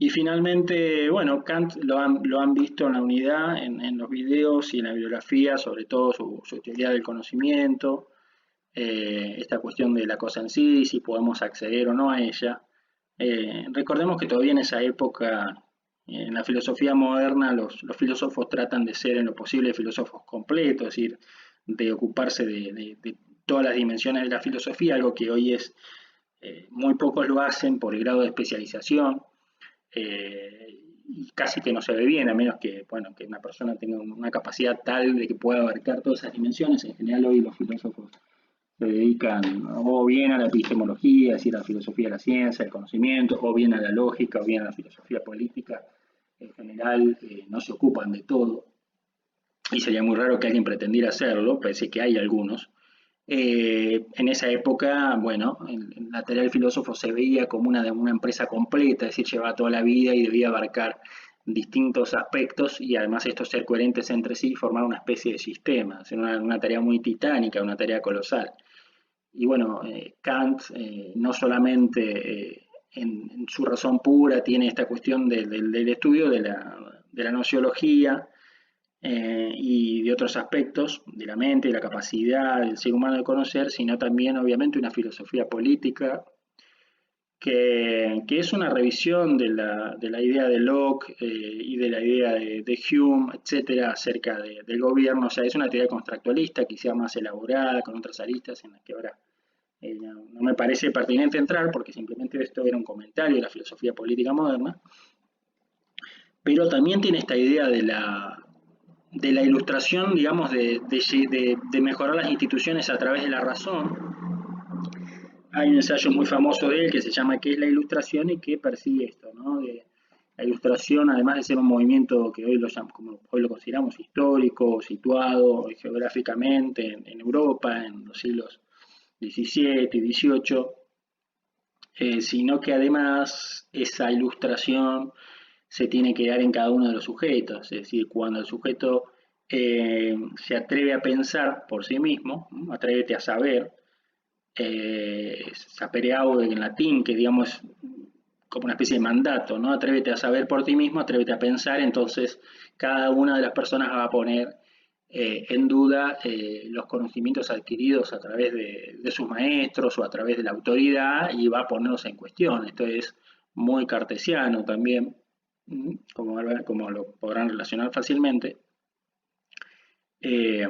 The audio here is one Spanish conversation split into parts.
Y finalmente, bueno, Kant lo han visto en la unidad, en los videos y en la bibliografía, sobre todo su teoría del conocimiento, esta cuestión de la cosa en sí, si podemos acceder o no a ella. Recordemos que todavía en esa época, en la filosofía moderna, los filósofos tratan de ser en lo posible filósofos completos, es decir, de ocuparse de todas las dimensiones de la filosofía, algo que hoy es muy pocos lo hacen por el grado de especialización, y casi que no se ve bien, a menos que, bueno, que una persona tenga una capacidad tal de que pueda abarcar todas esas dimensiones. En general hoy los filósofos se dedican o bien a la epistemología, es decir, a la filosofía de la ciencia, del conocimiento, o bien a la lógica, o bien a la filosofía política. En general no se ocupan de todo, y sería muy raro que alguien pretendiera hacerlo, parece que hay algunos. En esa época, bueno, en la tarea del filósofo se veía como una empresa completa, es decir, llevaba toda la vida y debía abarcar distintos aspectos y además estos ser coherentes entre sí y formar una especie de sistema, es una tarea muy titánica, una tarea colosal. Y bueno, Kant no solamente en su razón pura tiene esta cuestión del estudio de la nociología, y de otros aspectos de la mente, de la capacidad del ser humano de conocer, sino también obviamente una filosofía política que es una revisión de la idea de Locke, y de la idea de Hume, etcétera, acerca del gobierno. O sea, es una teoría constructualista, quizá más elaborada, con otras aristas en las que ahora no me parece pertinente entrar, porque simplemente esto era un comentario de la filosofía política moderna, pero también tiene esta idea de la ilustración, digamos, de mejorar las instituciones a través de la razón. Hay un ensayo muy famoso de él que se llama ¿Qué es la ilustración? Y que persigue esto, ¿no? La ilustración, además de ser un movimiento que como hoy lo consideramos histórico, situado geográficamente en Europa, en los siglos XVII y XVIII, sino que además esa ilustración se tiene que dar en cada uno de los sujetos, es decir, cuando el sujeto se atreve a pensar por sí mismo, ¿no? Atrévete a saber, sapere aude en latín, que digamos es como una especie de mandato, ¿no? Atrévete a saber por ti mismo, atrévete a pensar, entonces cada una de las personas va a poner en duda los conocimientos adquiridos a través de sus maestros o a través de la autoridad y va a ponerlos en cuestión. Esto es muy cartesiano también, como lo podrán relacionar fácilmente. Eh,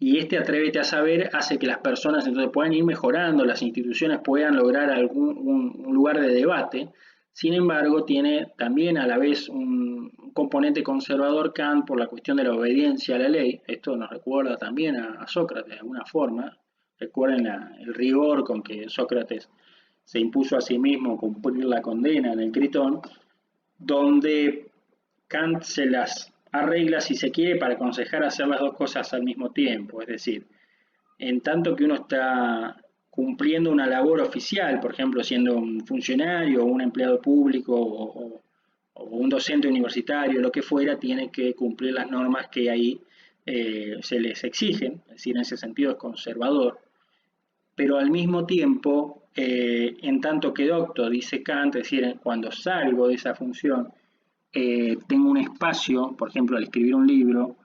y este atrévete a saber hace que las personas entonces puedan ir mejorando, las instituciones puedan lograr un lugar de debate. Sin embargo, tiene también a la vez un componente conservador Kant por la cuestión de la obediencia a la ley. Esto nos recuerda también a Sócrates de alguna forma. Recuerden el rigor con que Sócrates se impuso a sí mismo cumplir la condena en el Critón, donde Kant se las arregla, si se quiere, para aconsejar hacer las dos cosas al mismo tiempo. Es decir, en tanto que uno está cumpliendo una labor oficial, por ejemplo, siendo un funcionario o un empleado público o un docente universitario, lo que fuera, tiene que cumplir las normas que ahí se les exigen, es decir, en ese sentido es conservador, pero al mismo tiempo, en tanto que docto, dice Kant, es decir, cuando salgo de esa función, tengo un espacio, por ejemplo, al escribir un libro,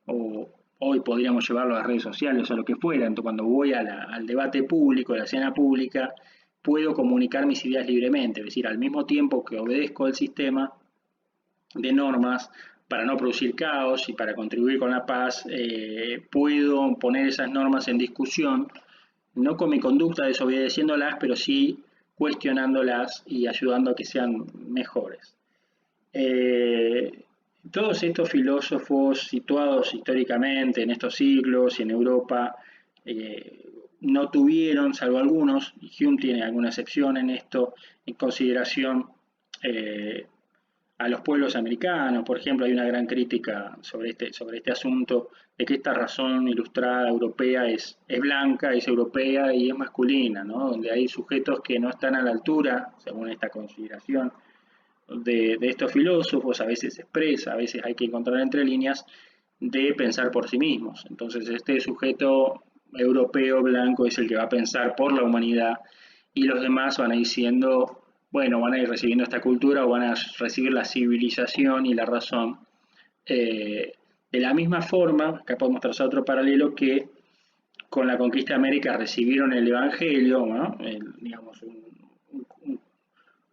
o hoy podríamos llevarlo a las redes sociales o lo que fuera, entonces cuando voy al debate público, a la escena pública, puedo comunicar mis ideas libremente, es decir, al mismo tiempo que obedezco el sistema de normas para no producir caos y para contribuir con la paz, puedo poner esas normas en discusión, no con mi conducta desobedeciéndolas, pero sí cuestionándolas y ayudando a que sean mejores. Eh, Todos estos filósofos situados históricamente en estos siglos y en Europa no tuvieron, salvo algunos, y Hume tiene alguna excepción en esto, en consideración eh, a los pueblos americanos. Por ejemplo, hay una gran crítica sobre este asunto de que esta razón ilustrada europea es blanca, es europea y es masculina, ¿no? Donde hay sujetos que no están a la altura, según esta consideración, de estos filósofos, a veces se expresa, a veces hay que encontrar entre líneas, de pensar por sí mismos. Entonces este sujeto europeo blanco es el que va a pensar por la humanidad y los demás van a ir siendo bueno, van a ir recibiendo esta cultura o van a recibir la civilización y la razón. Eh, de la misma forma, acá podemos trazar otro paralelo, que con la conquista de América recibieron el Evangelio, ¿no? Digamos, un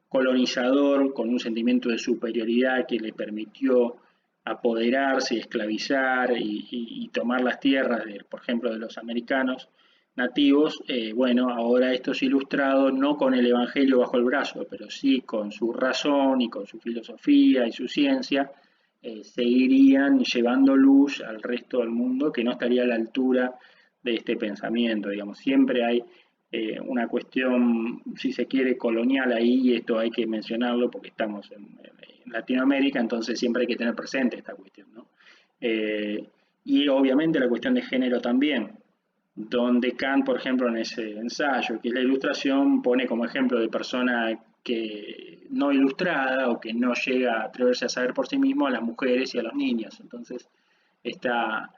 colonizador con un sentimiento de superioridad que le permitió apoderarse, esclavizar y tomar las tierras, por ejemplo, de los americanos nativos. Bueno, ahora estos ilustrados, no con el Evangelio bajo el brazo, pero sí con su razón y con su filosofía y su ciencia, seguirían llevando luz al resto del mundo que no estaría a la altura de este pensamiento. Digamos, siempre hay una cuestión, si se quiere, colonial ahí, y esto hay que mencionarlo porque estamos en Latinoamérica, entonces siempre hay que tener presente esta cuestión, ¿no? Y obviamente la cuestión de género también, donde Kant, por ejemplo, en ese ensayo, que es la ilustración, pone como ejemplo de persona que no ilustrada o que no llega a atreverse a saber por sí mismo a las mujeres y a los niños. Entonces, esta,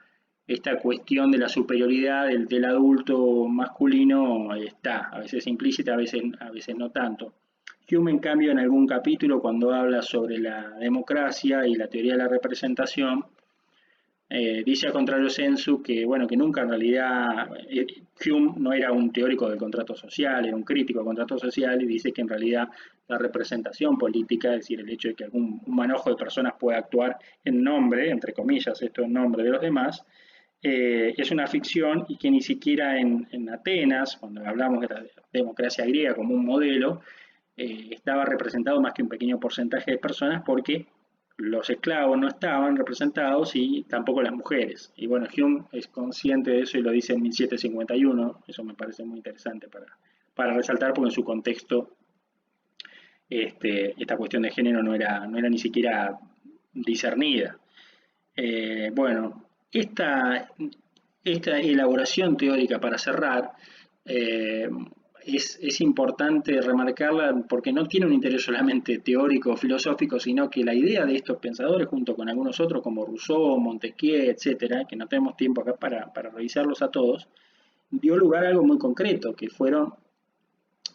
esta cuestión de la superioridad del adulto masculino está, a veces implícita, a veces no tanto. Hume, en cambio, en algún capítulo, cuando habla sobre la democracia y la teoría de la representación, dice a contrario sensu que, bueno, que nunca en realidad Hume no era un teórico del contrato social, era un crítico del contrato social, y dice que en realidad la representación política, es decir, el hecho de que un manojo de personas pueda actuar en nombre, entre comillas, esto en nombre de los demás, es una ficción, y que ni siquiera en Atenas, cuando hablamos de la democracia griega como un modelo, estaba representado más que un pequeño porcentaje de personas, porque los esclavos no estaban representados y tampoco las mujeres. Y bueno, Hume es consciente de eso y lo dice en 1751, eso me parece muy interesante para resaltar, porque en su contexto esta cuestión de género no era ni siquiera discernida. Bueno, esta elaboración teórica, para cerrar, eh, es importante remarcarla porque no tiene un interés solamente teórico o filosófico, sino que la idea de estos pensadores, junto con algunos otros como Rousseau, Montesquieu, etcétera, que no tenemos tiempo acá para revisarlos a todos, dio lugar a algo muy concreto, que fueron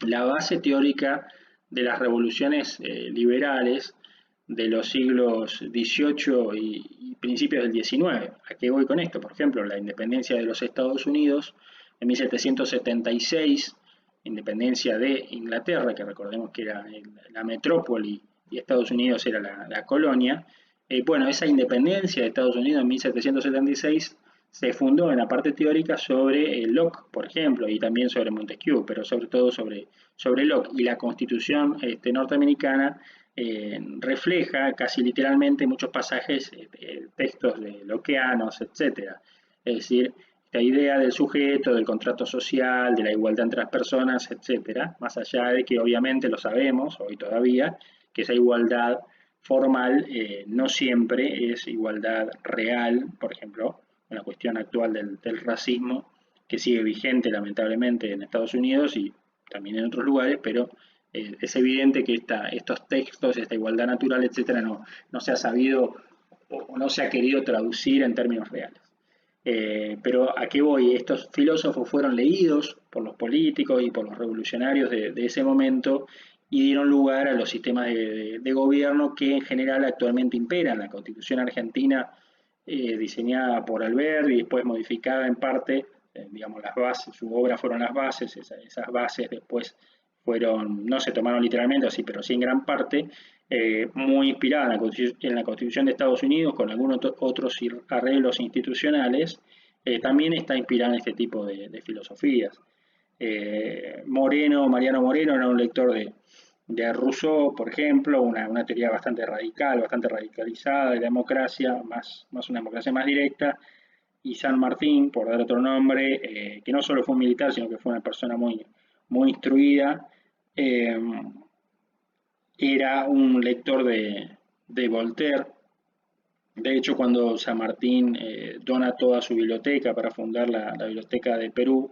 la base teórica de las revoluciones liberales de los siglos XVIII y principios del XIX. ¿A qué voy con esto? Por ejemplo, la independencia de los Estados Unidos en 1776, independencia de Inglaterra, que recordemos que era la metrópoli y Estados Unidos era la colonia. Bueno, esa independencia de Estados Unidos en 1776 se fundó en la parte teórica sobre Locke, por ejemplo, y también sobre Montesquieu, pero sobre todo sobre Locke. Y la Constitución norteamericana refleja casi literalmente muchos pasajes, textos de lockeanos, etcétera. Es decir, esta idea del sujeto, del contrato social, de la igualdad entre las personas, etcétera, más allá de que obviamente lo sabemos hoy todavía, que esa igualdad formal no siempre es igualdad real. Por ejemplo, con la cuestión actual del racismo, que sigue vigente lamentablemente en Estados Unidos y también en otros lugares, pero es evidente que estos textos, esta igualdad natural, etcétera, no se ha sabido o no se ha querido traducir en términos reales. Pero ¿a qué voy? Estos filósofos fueron leídos por los políticos y por los revolucionarios de ese momento, y dieron lugar a los sistemas de gobierno que en general actualmente imperan. La Constitución argentina, diseñada por Alberti y después modificada en parte, digamos, las bases, su obra fueron las bases, esas bases después no se tomaron literalmente así, pero sí en gran parte, muy inspirada en la Constitución de Estados Unidos, con algunos otros arreglos institucionales. También está inspirada en este tipo de filosofías. Mariano Moreno era un lector de Rousseau, por ejemplo, una teoría bastante radical, bastante radicalizada de la democracia, más una democracia más directa. Y San Martín, por dar otro nombre, que no solo fue un militar, sino que fue una persona muy instruida, eh, era un lector de Voltaire. De hecho, cuando San Martín dona toda su biblioteca para fundar la Biblioteca de Perú,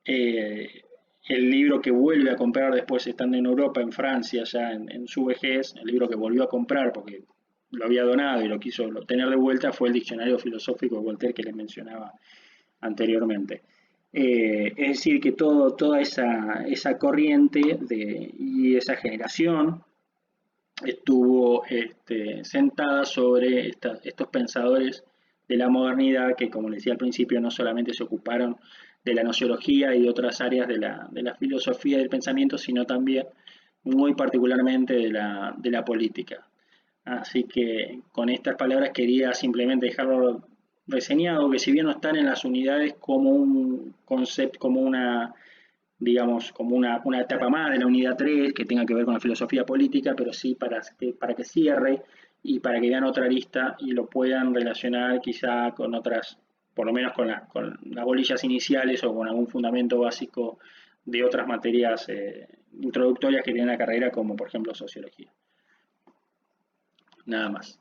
eh, el libro que vuelve a comprar después, estando en Europa, en Francia, ya en su vejez, el libro que volvió a comprar porque lo había donado y lo quiso tener de vuelta, fue el Diccionario Filosófico de Voltaire, que les mencionaba anteriormente. Es decir, que toda esa corriente y esa generación estuvo sentada sobre estos pensadores de la modernidad que, como les decía al principio, no solamente se ocuparon de la nociología y de otras áreas de la filosofía y del pensamiento, sino también muy particularmente de la política. Así que con estas palabras quería simplemente dejarlo reseñado, que si bien no están en las unidades como un concepto, como una, digamos, como una etapa más de la unidad 3 que tenga que ver con la filosofía política, pero sí para que cierre y para que vean otra lista y lo puedan relacionar quizá con otras, por lo menos con las bolillas iniciales o con algún fundamento básico de otras materias introductorias que tiene la carrera, como por ejemplo sociología. Nada más.